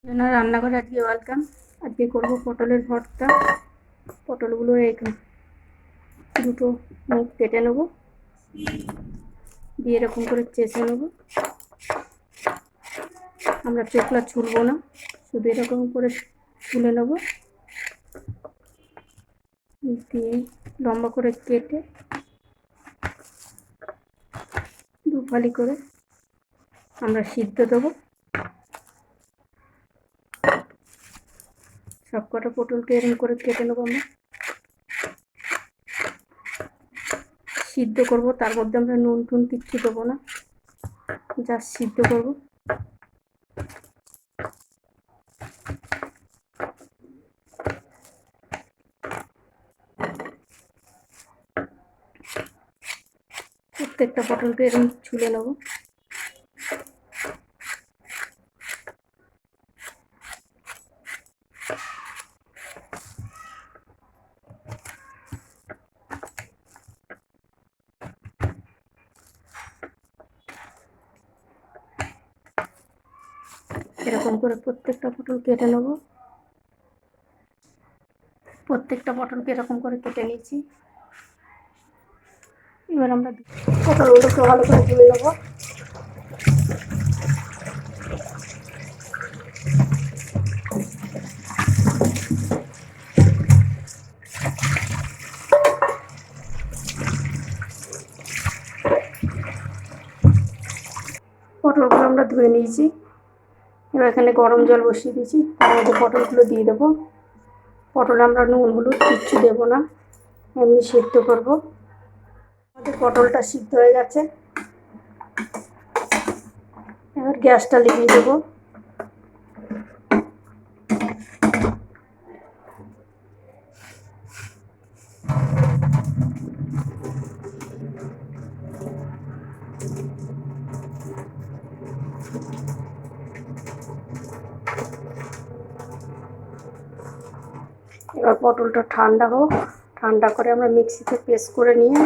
রান্নাঘরে আজকে ওয়েলকাম। আজকে করবো পটলের ভর্তা। পটলগুলো দুটো মুখ কেটে নেবো, দিয়ে এরকম করে চেঁচে নেবো। আমরা চোখলা ছুলবো না, শুধু এরকম করে ছুলে নেবো, দিয়ে লম্বা করে কেটে দু ফালি করে আমরা সিদ্ধ দেবো। সব কটা পটলকে এরকম করে কেটে নেবো। আমরা সিদ্ধ করব, তার মধ্যে আমরা নুন টুন কিচ্ছু দেবো না, জাস্ট সিদ্ধ করব। প্রত্যেকটা পটলকে এরকম ছুলে নেব। এরকম করে প্রত্যেকটা পটল কেটে নেব। প্রত্যেকটা পটলকে এরকম করে কেটে নিয়েছি। এবার আমরা পটলগুলোকে ভালো করে ধুয়ে নেব। পটলগুলো আমরা ধুয়ে নিয়েছি। এবার এখানে গরম জল বসিয়ে দিয়েছি, তার মধ্যে পটলগুলো দিয়ে দেবো। পটলে আমরা নুন হলুদ কিচ্ছু দেবো না, এমনি সিদ্ধ করব। আমাদের পটলটা সিদ্ধ হয়ে গেছে। এবার গ্যাসটা লিভিয়ে দেবো। এবার পটলটা ঠান্ডা হোক, ঠান্ডা করে আমরা মিক্সিতে পেস্ট করে নিয়ে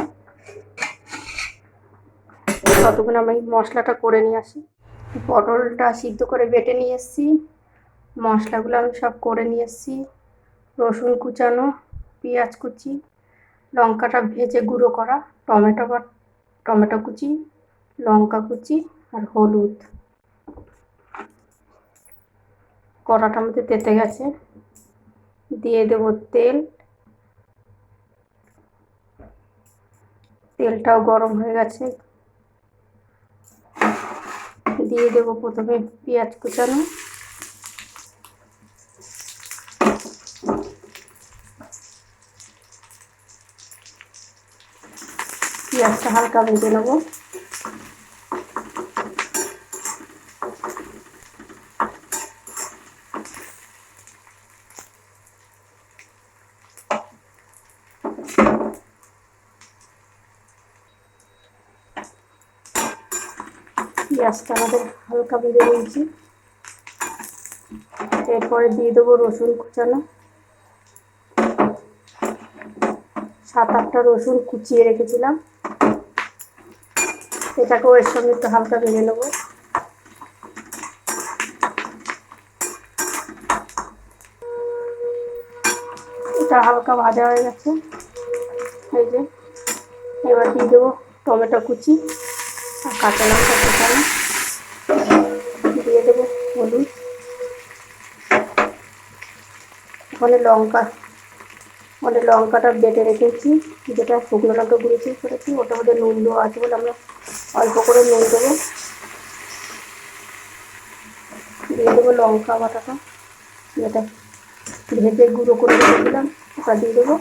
ততক্ষণ আমরা এই মশলাটা করে নিয়ে আসি। পটলটা সিদ্ধ করে বেটে নিয়ে এসেছি, মশলাগুলো আমি সব করে নিয়ে এসেছি। রসুন কুচানো, পেঁয়াজ কুচি, লঙ্কাটা ভেজে গুঁড়ো করা, টমেটো কুচি, লঙ্কা কুচি আর হলুদ। কড়াটার মধ্যে তেতে গেছে, দিয়ে দেব তেল। তেলটাও গরম হয়ে গেছে, দিয়ে দেব প্রথমে পেঁয়াজ কুচানো, পেঁয়াজটা হালকা ভেজে নেব। পেঁয়াজটা আমাদের হালকা ভেজে নিয়েছি। এরপরে দিয়ে দেবো রসুন কুচানো, 7-8টা রসুন কুচিয়ে রেখেছিলাম, এটাকেও এর সঙ্গে একটু হালকা ভেজে নেব। এটা হালকা ভাজা হয়ে গেছে, এই যে। এবার দিয়ে দেবো টমেটো কুচি আর কাঁচা লঙ্কা কুচানো, দিয়ে দেবো হলুদ। ওখানে লঙ্কাটা বেটে রেখেছি, যেটা শুকনো লঙ্কা গুঁড়িয়ে করেছি, ওটার মধ্যে নুন দেওয়া আছে বলে আমরা অল্প করে নুন দেবো। দিয়ে দেবো লঙ্কা বাটাটা, যেটা ভেজে গুঁড়ো করে রেখেছিলাম, ওটা দিয়ে দেবো।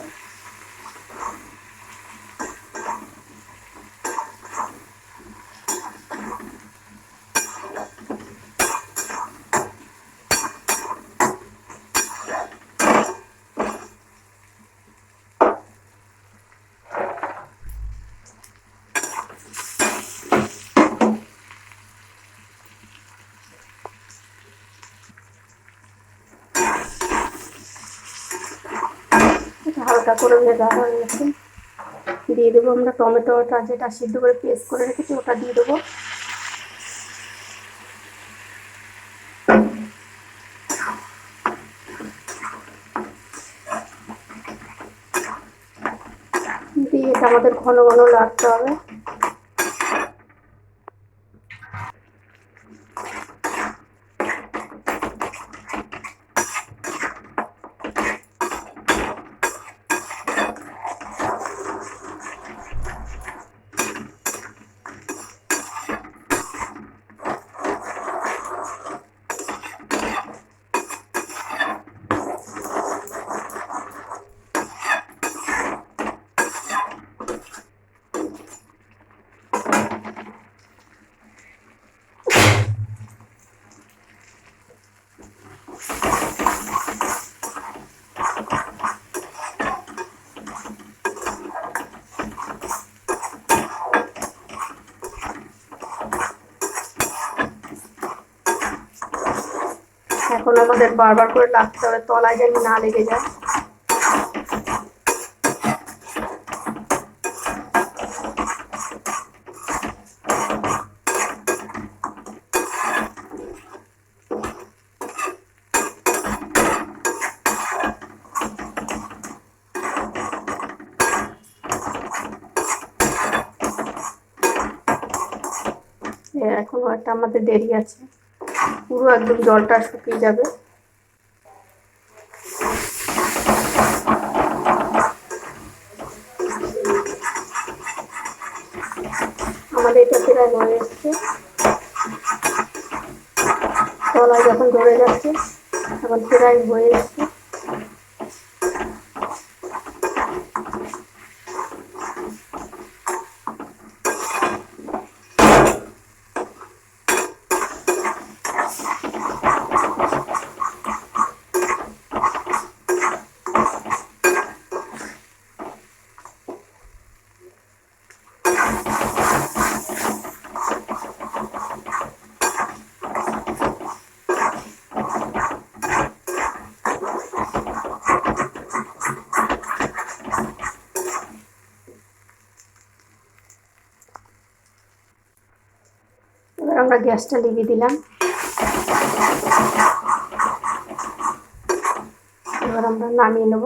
হালকা করে ভেজা হয়ে গেছে, দিয়ে দেবো আমরা টমেটোটা যেটা সিদ্ধ করে পেস্ট করে রেখেছি, ওটা দিয়ে দেবো। আমাদের ঘন ঘন লাগতে হবে। এখন আমাদের বারবার করে লাগতে হবে, তলায় যেন না লেগে যায়। এখনো একটা আমাদের দেরি আছে, পুরো একদম জলটা শুকিয়ে যাবে। আমাদের এটা প্রায় হয়ে এসছে, তলায় যখন ধরে যাচ্ছে তখন প্রায় হয়ে এসছে। এবার আমরা গ্যাসটা লিভিয়ে দিলাম। এবার আমরা নামিয়ে নেব।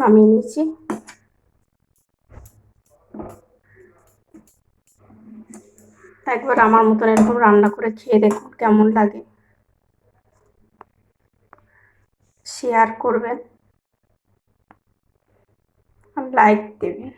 নামিয়ে নিয়েছি। একবার আমার মতন এরকম রান্না করে খেয়ে দেখুন কেমন লাগে, শেয়ার করবেন আর লাইক দেবেন।